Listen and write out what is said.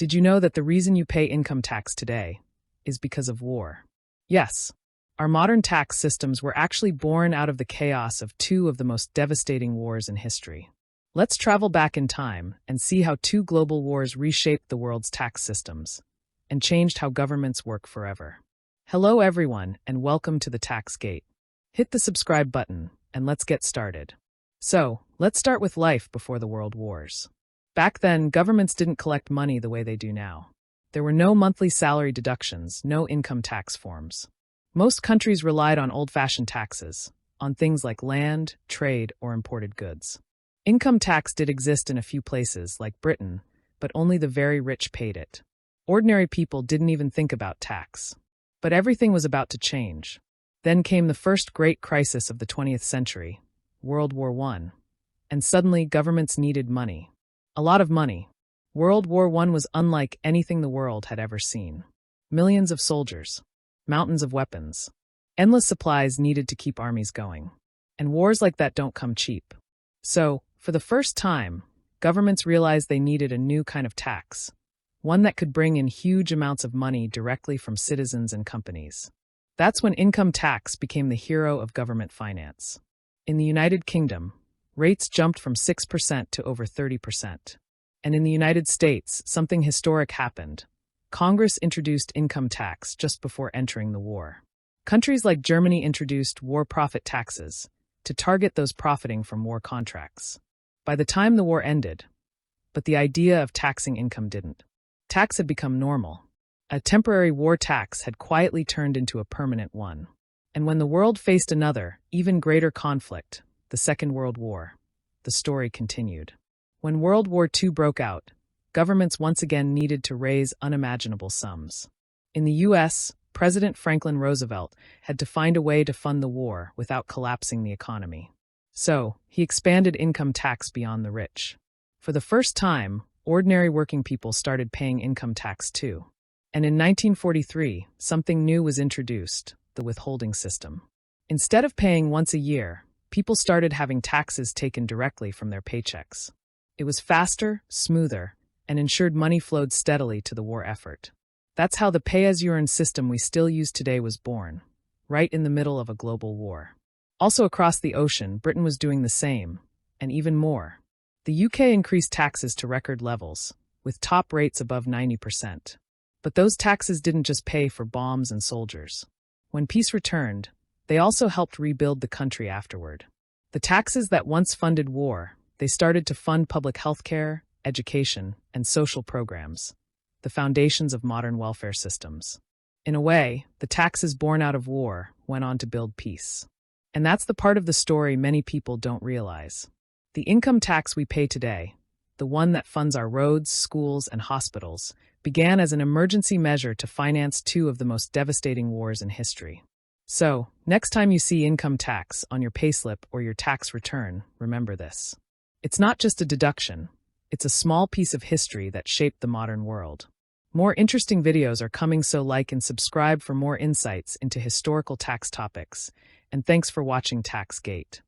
Did you know that the reason you pay income tax today is because of war? Yes, our modern tax systems were actually born out of the chaos of two of the most devastating wars in history. Let's travel back in time and see how two global wars reshaped the world's tax systems and changed how governments work forever. Hello everyone, and welcome to the Tax Gate. Hit the subscribe button and let's get started. So, let's start with life before the world wars. Back then, governments didn't collect money the way they do now. There were no monthly salary deductions, no income tax forms. Most countries relied on old-fashioned taxes, on things like land, trade, or imported goods. Income tax did exist in a few places, like Britain, but only the very rich paid it. Ordinary people didn't even think about tax. But everything was about to change. Then came the first great crisis of the 20th century, World War I, and suddenly governments needed money. A lot of money. World War I was unlike anything the world had ever seen. Millions of soldiers, mountains of weapons, endless supplies needed to keep armies going. And wars like that don't come cheap. So, for the first time, governments realized they needed a new kind of tax, one that could bring in huge amounts of money directly from citizens and companies. That's when income tax became the hero of government finance. In the United Kingdom, rates jumped from 6% to over 30%. And in the United States, something historic happened. Congress introduced income tax just before entering the war. Countries like Germany introduced war profit taxes to target those profiting from war contracts. By the time the war ended, but the idea of taxing income didn't. Tax had become normal. A temporary war tax had quietly turned into a permanent one. And when the world faced another, even greater conflict, the Second World War, the story continued. When World War II broke out, governments once again needed to raise unimaginable sums. In the U.S., President Franklin Roosevelt had to find a way to fund the war without collapsing the economy. So, he expanded income tax beyond the rich. For the first time, ordinary working people started paying income tax too. And in 1943, something new was introduced, the withholding system. Instead of paying once a year, people started having taxes taken directly from their paychecks. It was faster, smoother, and ensured money flowed steadily to the war effort. That's how the pay-as-you-earn system we still use today was born, right in the middle of a global war. Also across the ocean, Britain was doing the same, and even more. The UK increased taxes to record levels, with top rates above 90%. But those taxes didn't just pay for bombs and soldiers. When peace returned, they also helped rebuild the country afterward. The taxes that once funded war, they started to fund public health care, education, and social programs, the foundations of modern welfare systems. In a way, the taxes born out of war went on to build peace. And that's the part of the story many people don't realize. The income tax we pay today, the one that funds our roads, schools, and hospitals, began as an emergency measure to finance two of the most devastating wars in history. So, next time you see income tax on your payslip or your tax return, remember this. It's not just a deduction, it's a small piece of history that shaped the modern world. More interesting videos are coming, so like and subscribe for more insights into historical tax topics. And thanks for watching Tax Gate.